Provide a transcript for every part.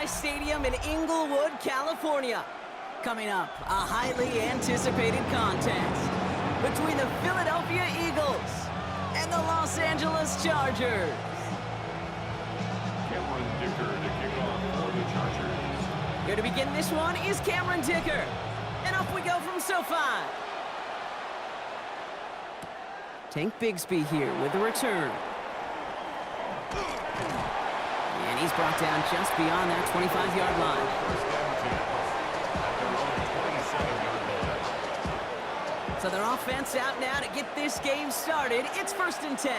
SoFi Stadium in Inglewood, California. Coming up, a highly anticipated contest between the Philadelphia Eagles and the Los Angeles Chargers. Cameron Dicker to kick off for the Chargers. Here to begin this one is Cameron Dicker. And off we go from SoFi. Tank Bigsby here with the return. And he's brought down just beyond that 25-yard line. First down 10 at their own 27-yard line. So their offense out now to get this game started. It's 1st and 10.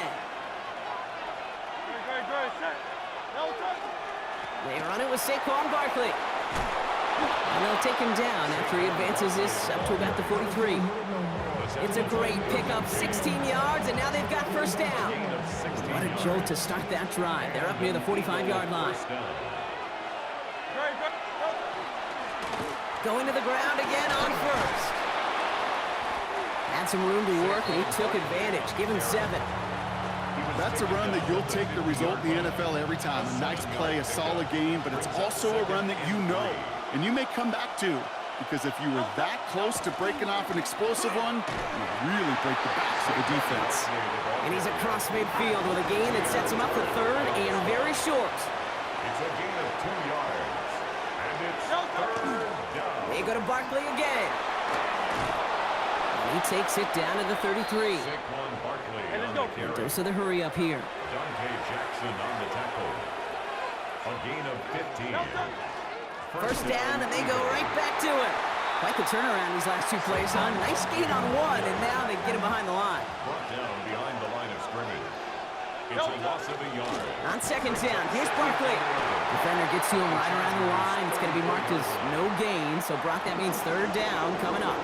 They run it with Saquon Barkley. And they'll take him down after he advances this up to about the 43. It's a great pickup, 16 yards, and now they've got first down. What a jolt to start that drive. They're up near the 45-yard line. Going to the ground again on first. Had some room to work, and he took advantage, given 7. That's a run that you'll take the result in the NFL every time. A nice play, a solid game, but it's also a run that you know, and you may come back to, because if you were that close to breaking off an explosive one, you really break the backs of the defense. And he's across midfield with a gain that sets him up for 3rd and very short. It's a gain of 2 yards. And it's 3rd down. They go to Barkley again. And he takes it down to the 33. Saquon Barkley on the carry. Dose of the hurry up here. Dante Jackson on the tackle. A gain of 15. First down, and they go right back to it. Quite the turnaround these last 2 plays, huh? Nice gain on 1, and now they get him behind the line. Brought down behind the line of scrimmage. It's a loss of a yard. On 2nd down, here's Barkley. Defender gets to him right around the line. It's going to be marked as no gain, so Brock, that means 3rd down coming up.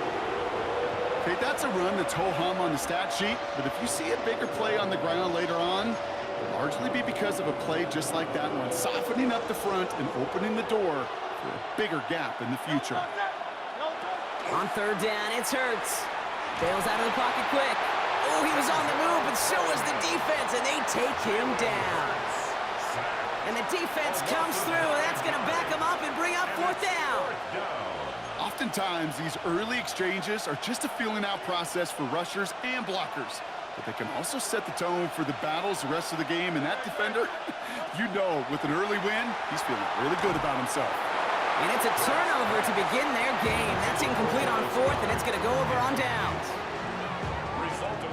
Okay, that's a run that's ho-hum on the stat sheet, but if you see a bigger play on the ground later on, it'll largely be because of a play just like that one, softening up the front and opening the door for a bigger gap in the future. On 3rd down, it's Hurts. Bails out of the pocket quick. Oh, he was on the move, but so was the defense, and they take him down. And the defense comes through, and that's going to back him up and bring up 4th down. Oftentimes, these early exchanges are just a feeling-out process for rushers and blockers, but they can also set the tone for the battles the rest of the game, and that defender, you know, with an early win, he's feeling really good about himself. And it's a turnover to begin their game. That's incomplete on 4th, and it's going to go over on downs.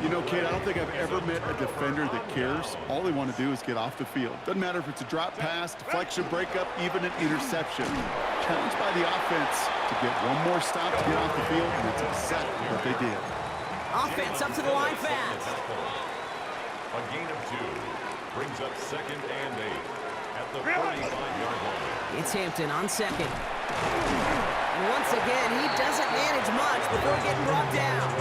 You know, Kate, I don't think I've ever met a defender that cares. All they want to do is get off the field. Doesn't matter if it's a drop pass, deflection, breakup, even an interception. Challenged by the offense to get one more stop to get off the field, and that's exactly what they did. Offense up to the line fast. A gain of 2 brings up 2nd and 8 at the 45-yard line. It's Hampton on 2nd. And once again, he doesn't manage much before getting brought down.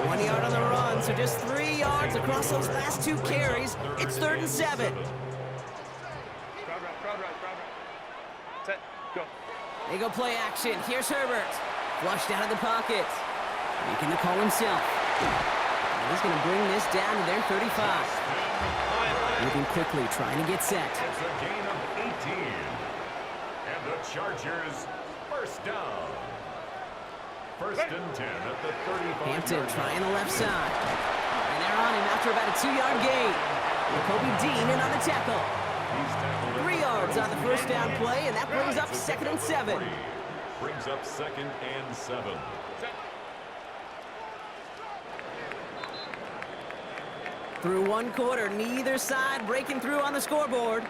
1 yard on the run, so just 3 yards across those last 2 carries. It's 3rd and 7. Set, go. They go play action. Here's Herbert. Flushed out of the pocket. Making the call himself. And he's going to bring this down to their 35. Moving quickly, trying to get set. It's a gain of 18. And the Chargers first down. 1st and 10 at the 35. Hampton trying the left side. And they're on him after about a 2-yard gain. Kobe Dean in on the tackle. 3 yards on the first down play, and that brings up 2nd and 7. Brings up 2nd and 7. Through 1 quarter, neither side breaking through on the scoreboard.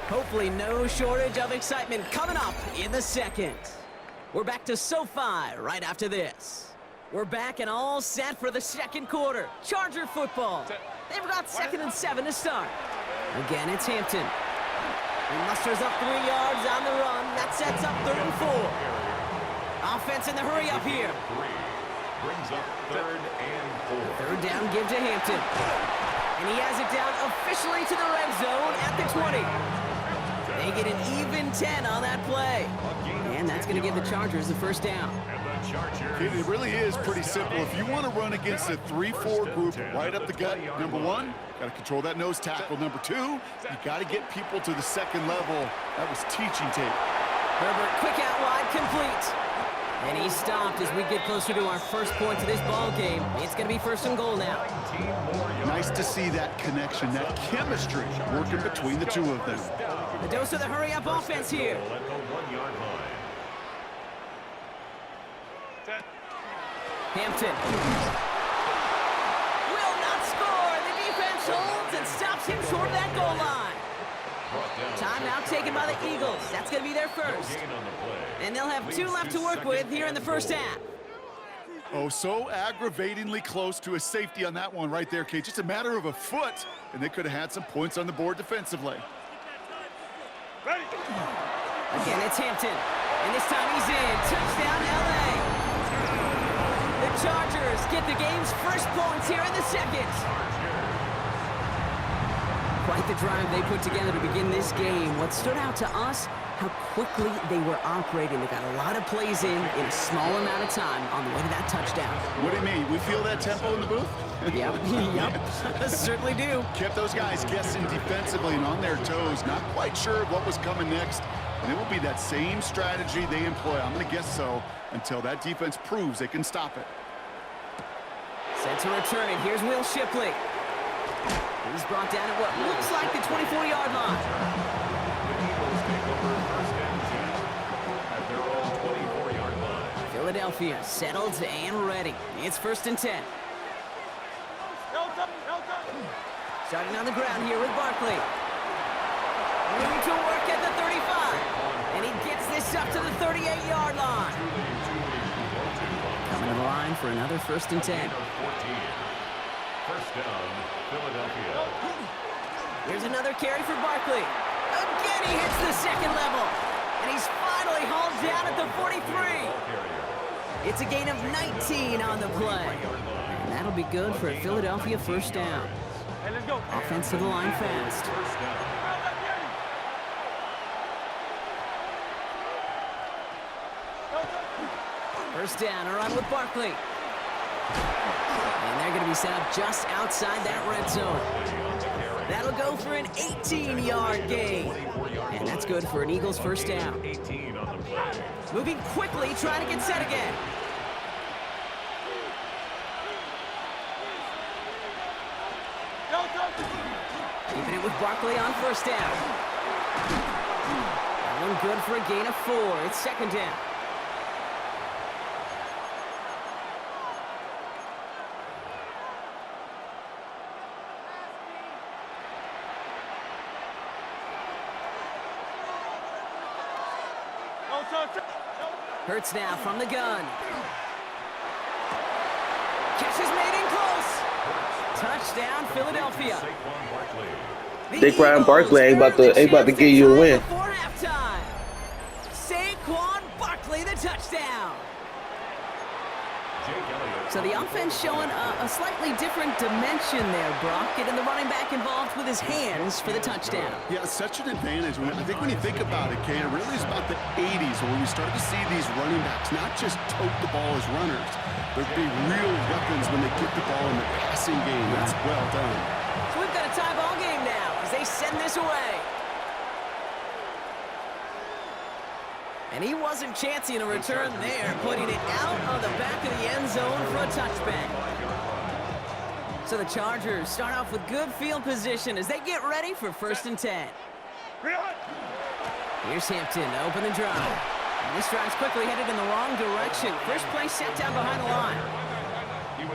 Hopefully no shortage of excitement coming up in the 2nd. We're back to SoFi right after this. We're back and all set for the 2nd quarter. Charger football. They've got 2nd and 7 to start. Again, it's Hampton. He musters up 3 yards on the run. That sets up 3rd and 4. Offense in the hurry up here. Brings up 3rd and 4. 3rd down, give to Hampton. And he has it down officially to the red zone at the 20. They get an even 10 on that play. And that's going to give the Chargers the first down. And the It really is pretty simple. If you want to run against a 3-4 group right up the gut, number one, got to control that nose tackle. Number two, you got to get people to the second level. That was teaching tape. Herbert, quick out wide, complete. And he stopped as we get closer to our first point to this ball game. It's going to be first and goal now. Nice to see that connection, that chemistry working between the two of them. The dose of the hurry-up offense here. Hampton. Will not score. The defense holds and stops him short of that goal line. Timeout taken by the Eagles. That's going to be their first. And they'll have 2 left to work with here in the first half. Oh, so aggravatingly close to a safety on that one right there, Kate. Just a matter of a foot, and they could have had some points on the board defensively. Again, it's Hampton. And this time he's in. Touchdown, L.A. The Chargers get the game's first points here in the second. Quite the drive they put together to begin this game. What stood out to us, how quickly they were operating. They got a lot of plays in a small amount of time on the way to that touchdown. What do you mean? We feel that tempo in the booth? Yep, certainly do. Kept those guys guessing defensively and on their toes, not quite sure what was coming next. And it will be that same strategy they employ, I'm going to guess so, until that defense proves they can stop it. Set to return it. Here's Will Shipley. He's brought down at what looks like the 24-yard line. Philadelphia settled and ready. It's first and 10. Starting on the ground here with Barkley. Moving to work at the 35. And he gets this up to the 38-yard line. Coming to the line for another first and 10. First down, Philadelphia. Here's another carry for Barkley. Again, he hits the second level. And he's finally hauled down at the 43. It's a gain of 19 on the play. And that'll be good for a Philadelphia first down. Offense to the line fast. First down, a run with Barkley. And they're going to be set up just outside that red zone. That'll go for an 18-yard gain. And that's good for an Eagles first down. Moving quickly, trying to get set again. Keeping it with Barkley on first down. That one good for a gain of 4. It's second down. Hurts now from the gun. Catch is made in close. Touchdown, Philadelphia. Saquon Barkley ain't about to give you a win. Before halftime. Saquon Barkley, the touchdown. So the offense showing a slightly different dimension there, Brock. Getting the running back involved with his hands for the touchdown. Yeah, such an advantage. I think when you think about it, Kate, it really is about the 80s where we start to see these running backs not just tote the ball as runners, but be real weapons when they get the ball in the passing game. That's well done. So we've got a tie ball game now as they send this away. And he wasn't chancing a return there, putting it out of the back of the end zone for a touchback. So the Chargers start off with good field position as they get ready for first and 10. Here's Hampton to open the drive. And this drive's quickly headed in the wrong direction. First play set down behind the line.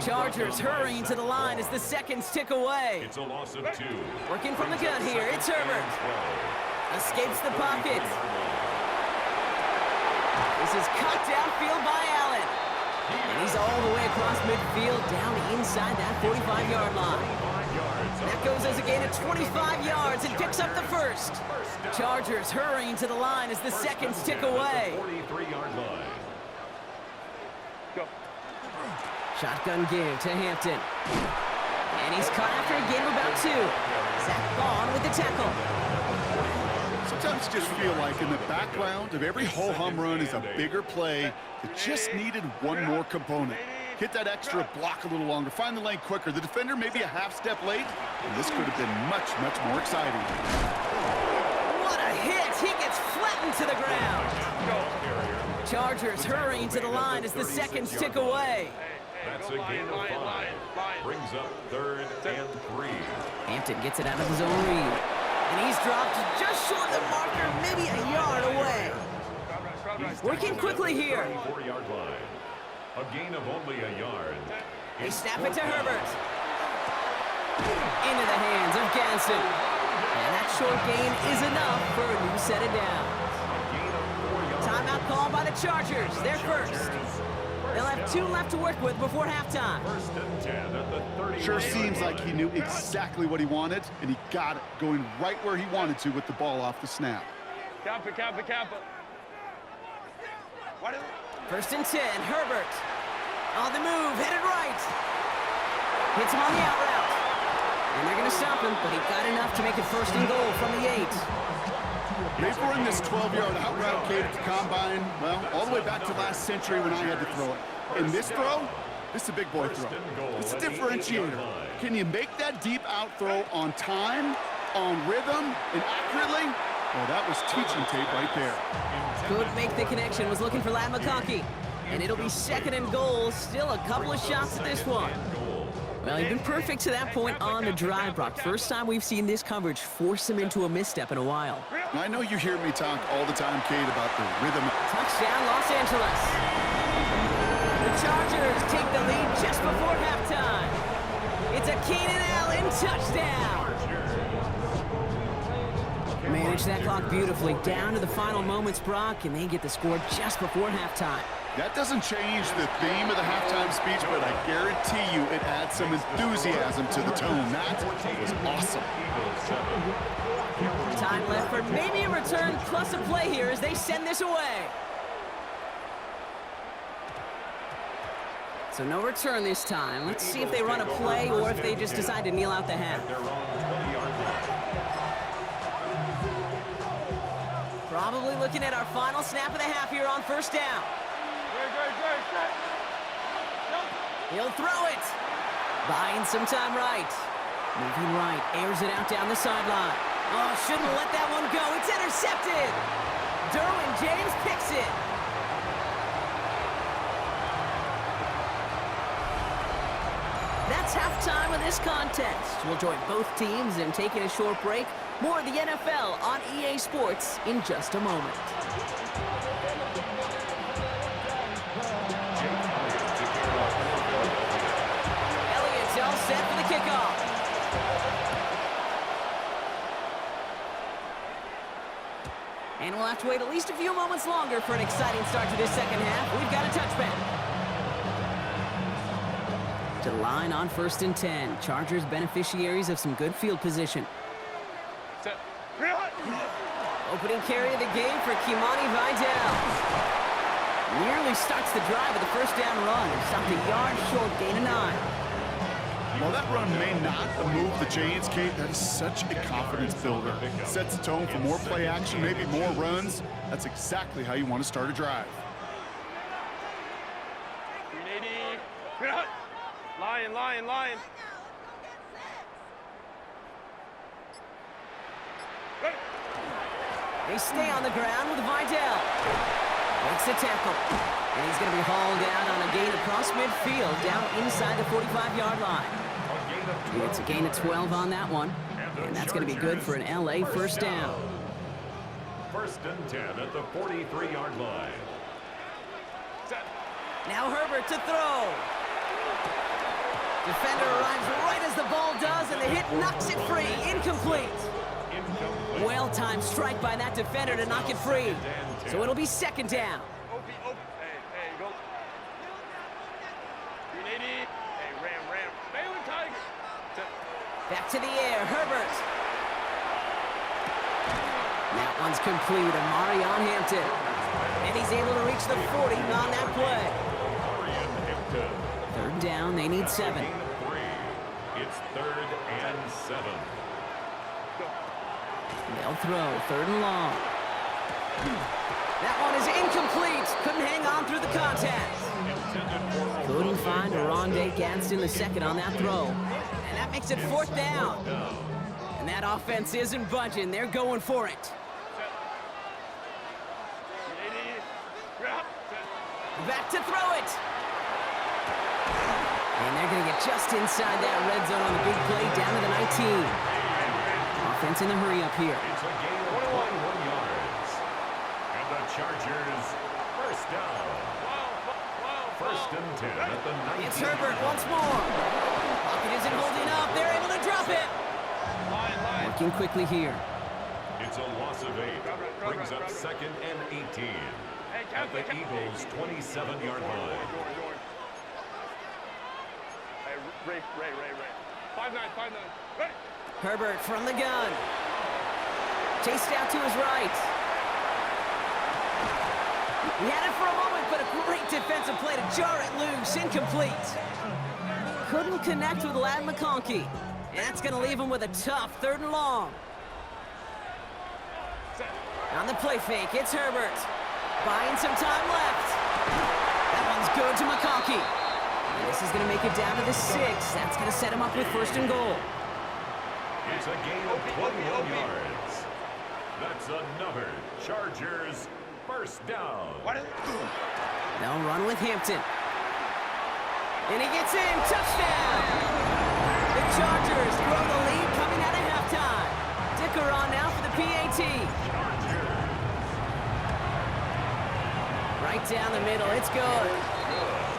Chargers hurrying to the line as the seconds tick away. It's a loss of 2. Working from the gun here, it's Herbert. Escapes the pocket. This is cut downfield by Allen. And he's all the way across midfield down inside that 45-yard line. That goes as a gain of 25 yards and picks up the first. Chargers hurrying to the line as the seconds tick away. 43-yard line. Shotgun give to Hampton. And he's caught after a gain of about 2. Zach Vaughn with the tackle. So Sometimes you just feel like in the background of every ho-hum run is a bigger play that just needed one more component. Hit that extra block a little longer, find the lane quicker. The defender maybe a half step late, and this could have been much, much more exciting. What a hit! He gets flattened to the ground. Chargers hurrying to the line as the seconds tick away. That's a gain of 5. Brings up 3rd and 3. Hampton gets it out of his own read. And he's dropped just short of the marker, maybe a yard away. Working quickly here. 34-yard line. A gain of only a yard. They snap it to Herbert. Into the hands of Ganson. And that short gain is enough for a new set of downs. Timeout called by the Chargers. They're first. They'll have 2 left to work with before halftime. 1st and 10 at the 30. Sure seems like he knew exactly what he wanted, and he got it, going right where he wanted to with the ball off the snap. Kappa. 1st and 10, Herbert. On the move, headed right. Hits him on the out route. And they're going to stop him, but he got enough to make it 1st and goal from the 8. They've run this 12-yard out route, Kate, at the combine, well, all the way back to last century when I had to throw it. In this throw, this is a big boy throw. It's a differentiator. Can you make that deep out throw on time, on rhythm, and accurately? Well, that was teaching tape right there. Could make the connection, was looking for Lad McConkey. And it'll be 2nd and goal, still a couple of shots at this one. Well, he's been perfect to that point on the drive, Brock. First time we've seen this coverage force him into a misstep in a while. I know you hear me talk all the time, Kate, about the rhythm. Touchdown, Los Angeles. The Chargers take the lead just before halftime. It's a Keenan Allen touchdown. Manage that clock beautifully. Down to the final moments, Brock, and they get the score just before halftime. That doesn't change the theme of the halftime speech, but I guarantee you it adds some enthusiasm to the tone. That was awesome. Time left for maybe a return plus a play here as they send this away. So no return this time. Let's see if they run a play or if they just decide to kneel out the half. Probably looking at our final snap of the half here on 1st down. He'll throw it. Buying some time right. Moving right, airs it out down the sideline. Oh, shouldn't let that one go. It's intercepted. Derwin James picks it. That's halftime of this contest. We'll join both teams in taking a short break. More of the NFL on EA Sports in just a moment. Elliott's all set for the kickoff. And we'll have to wait at least a few moments longer for an exciting start to this second half. We've got a touchback. To the line on 1st and 10. Chargers beneficiaries of some good field position. Opening carry of the game for Kimani Vidal. Nearly starts the drive with the 1st down run. Stopped a yard short, gain of 9. While that run may not move the chains, Kate, that is such a confidence builder. Sets the tone for more play action, maybe more runs. That's exactly how you want to start a drive. Lion. They stay on the ground with Vidal. Makes the tackle. And he's going to be hauled down on a gain across midfield, down inside the 45-yard line. It's a gain of 12 on that one. And that's going to be good for an LA 1st down. 1st and 10 at the 43-yard line. Now Herbert to throw. Defender arrives right as the ball does, and the hit knocks it free. Incomplete. Well-timed strike by that defender to knock it free. So it'll be 2nd down. Back to the air, Herbert. That one's complete, Amari on Hampton. And he's able to reach the 40 on that play. 3rd down, they need 7. It's 3rd and 7. They'll throw, 3rd and long. That one is incomplete. Couldn't hang on through the contact. Couldn't find Rondé Gadsden the second on that throw. And that makes it 4th down. And that offense isn't budging. They're going for it. Back to throw it. And they're going to get just inside that red zone on the big play down to the 19. Offense in the hurry up here. It's a gain of 21 yards. And the Chargers, 1st down. 1st and 10 at the 19. It's Herbert once more. Pocket isn't holding up. They're able to drop it. Working quickly here. It's a loss of 8. Brings up 2nd and 18. At the Eagles' 27-yard line. Hey, Ray. 5-9. Ready. Herbert from the gun. Chased out to his right. He had it for a moment, but a great defensive play to jar it loose. Incomplete. Couldn't connect with Ladd McConkey. And that's going to leave him with a tough 3rd and long. On the play fake, it's Herbert. Buying some time left. That one's good to McConkey. And this is going to make it down to the 6. That's going to set him up with 1st and goal. It's a gain of 21 yards. That's another Chargers 1st down. They'll run with Hampton. And he gets in. Touchdown! The Chargers grow the lead coming out of halftime. Dicker on now for the PAT. Right down the middle, it's good.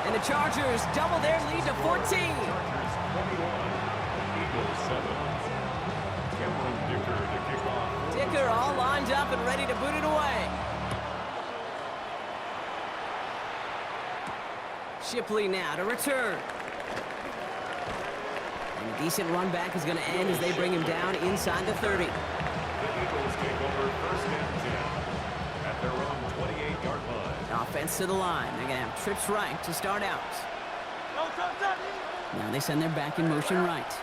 And the Chargers double their lead to 14. Chargers 21, Eagles 7. Cameron Dicker to kick off. Dicker all lined up and ready to boot it away. Shipley now to return. And a decent run back is going to end as they bring him down inside the 30. The Eagles take over 1st and 10 at their own 28-yard line. Offense to the line. They're going to have trips right to start out. Now they send their back in motion right.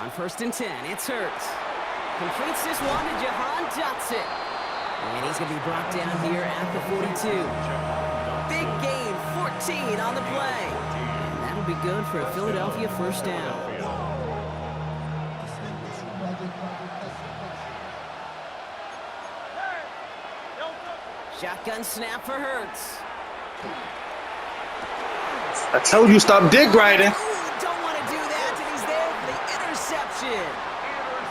On 1st and 10, it's Hurts. Completes this one to Jahan Dotson. And he's going to be brought down here at the 42. Big gain, 14 on the play. And that'll be good for a Philadelphia 1st down. Shotgun snap for Hurts. I told you stop dick riding. Ooh, don't want to do that, and he's there for the interception.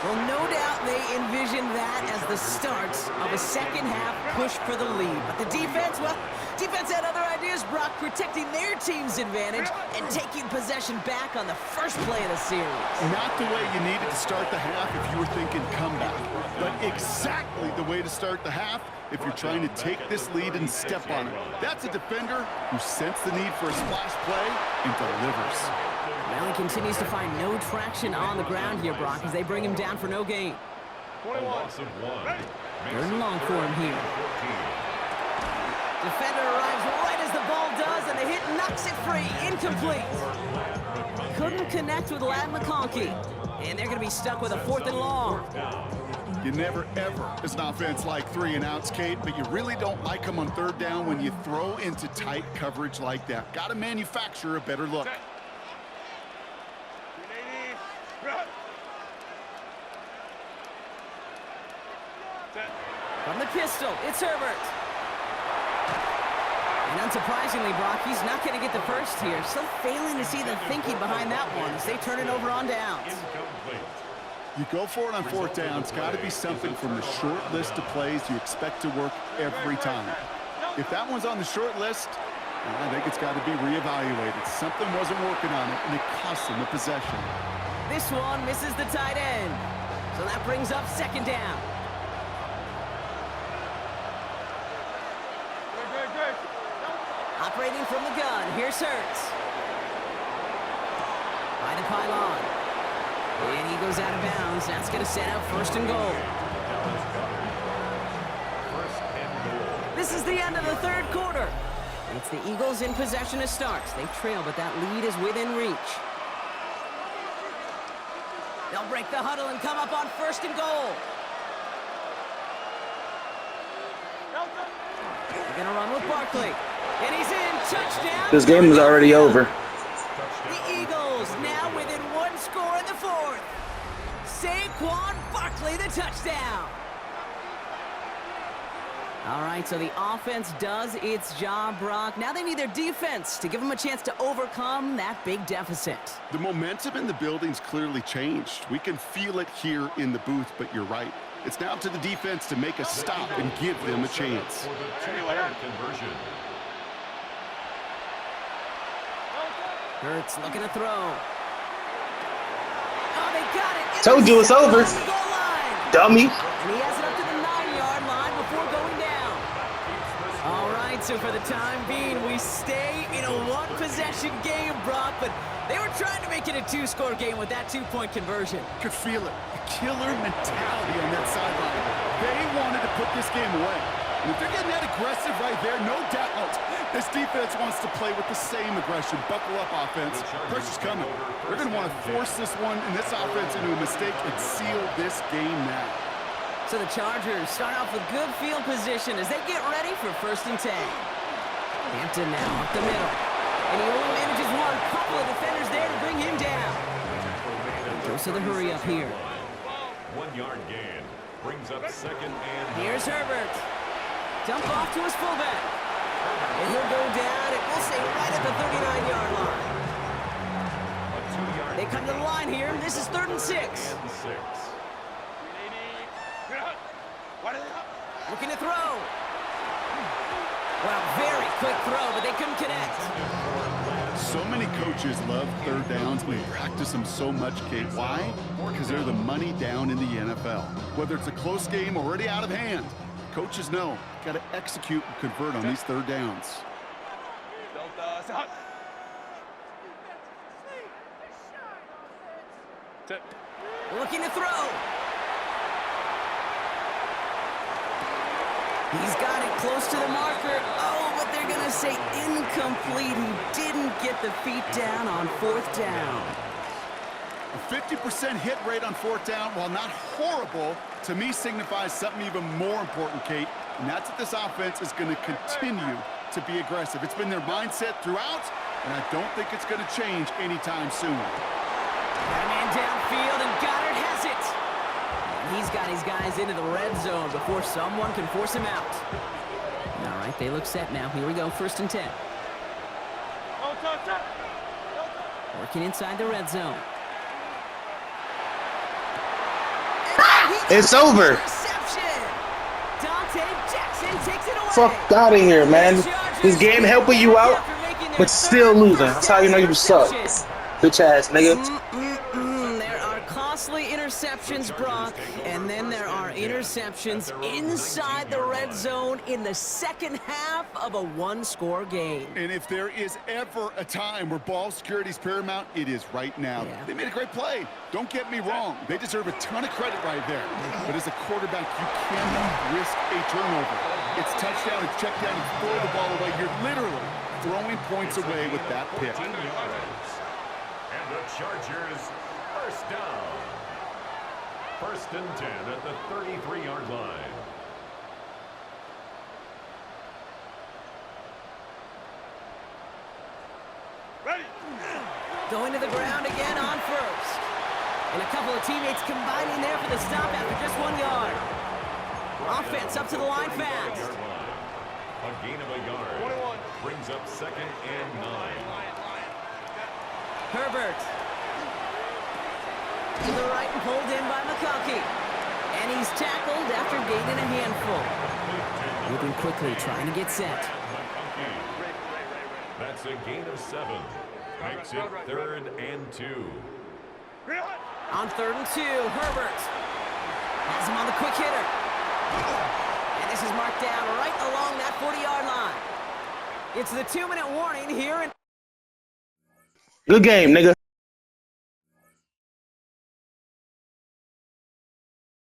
Well, no doubt they envisioned that as the start of a 2nd half push for the lead. But the defense, well, defense had other ideas, Brock, protecting their team's advantage and taking possession back on the first play of the series. Not the way you needed to start the half if you were thinking comeback, but exactly the way to start the half if you're trying to take this lead and step on it. That's a defender who sensed the need for a splash play and delivers. Well, he continues to find no traction on the ground here, Brock, as they bring him down for no gain. A loss of 1. 3rd and long for him here. 14. Defender arrives right as the ball does, and the hit knocks it free. Incomplete. Couldn't connect with Ladd McConkey. And they're going to be stuck with a 4th and long. You never, ever, as an offense, like 3 and outs, Kate, but you really don't like them on 3rd down when you throw into tight coverage like that. Got to manufacture a better look. From the pistol, it's Herbert. And unsurprisingly, Brock, he's not going to get the first here. Still failing to see the thinking behind that one as they turn it over on downs. You go for it on 4th down. It's got to be something from the short list of plays you expect to work every time. If that one's on the short list, I think it's got to be reevaluated. Something wasn't working on it, and it cost them the possession. This one misses the tight end. So that brings up 2nd down. Operating from the gun, here's Hurts. By the pylon. And he goes out of bounds. That's going to set up 1st and goal. This is the end of the 3rd quarter. It's the Eagles in possession to start. They trail, but that lead is within reach. They'll break the huddle and come up on 1st and goal. They're gonna run with Barkley. And he's in. Touchdown. This game is already over. The Eagles now within one score in the fourth. Saquon Barkley, the touchdown. All right, so the offense does its job, Brock. Now they need their defense to give them a chance to overcome that big deficit. The momentum in the building's clearly changed. We can feel it here in the booth, but you're right. It's now up to the defense to make a stop and give them a chance. Conversion. Hurts looking to throw. Oh, they got it. Told you it's over. Goal line. Dummy. And he has it up to the 9-yard line before going down. All right, so for the time being, we stay in a one-possession game, Brock, but they were trying to make it a two-score game with that two-point conversion. Could feel it. A killer mentality on that sideline. They wanted to put this game away. And if they're getting that aggressive right there, no doubt, this defense wants to play with the same aggression. Buckle up, offense. Pressure's coming. They're going to want to force this one and this offense into a mistake and seal this game now. So the Chargers start off with good field position as they get ready for 1st and 10. Hampton now up the middle. And he only manages one. Couple of defenders there to bring him down. Goes to the hurry up here. 1-yard gain. Brings up 2nd and... Here's Herbert. Dump off to his fullback. And he'll go down, and we'll say right at the 39-yard line. They come to the line here. This is 3rd and 6. Looking to throw. Wow, very quick throw, but they couldn't connect. So many coaches love 3rd downs. We practice them so much, Kate. Why? Because they're the money down in the NFL. Whether it's a close game already out of hand, coaches know, got to execute and convert on these 3rd downs. Looking to throw. He's got it close to the marker. Oh, but they're going to say incomplete. He didn't get the feet down on 4th down. A 50% hit rate on 4th down, while not horrible, to me signifies something even more important, Kate. And that's that this offense is going to continue to be aggressive. It's been their mindset throughout, and I don't think it's going to change anytime soon. Got a man downfield, and Goddard has it. And he's got his guys into the red zone before someone can force him out. All right, they look set now. Here we go, 1st and 10. Working inside the red zone. It's over. Fuck out of here, man. This game helping you out, but still losing. That's how you know you suck. Bitch ass nigga. There are costly interceptions, Brock, and then there are interceptions inside the red zone in the second half of a one-score game. And if there is ever a time where ball security is paramount, it is right now. Yeah. They made a great play. Don't get me wrong. They deserve a ton of credit right there. But as a quarterback, you cannot risk a turnover. It's touchdown, it's check down, and throw the ball away. You're literally throwing points away with that pick. And the Chargers, 1st down. 1st and 10 at the 33-yard line. Ready. Going to the ground again on 1st. And a couple of teammates combining there for the stop after just 1 yard. Offense up to the line fast. A gain of a yard. 21. Brings up 2nd and 9. Herbert. To the right and pulled in by McConkey. And he's tackled after gaining a handful. Moving quickly, trying to get set. That's a gain of 7. Makes it 3rd and 2. On 3rd and 2, Herbert has him on the quick hitter. And this is marked down right along that 40-yard line. It's the 2-minute warning here. Good game, nigga.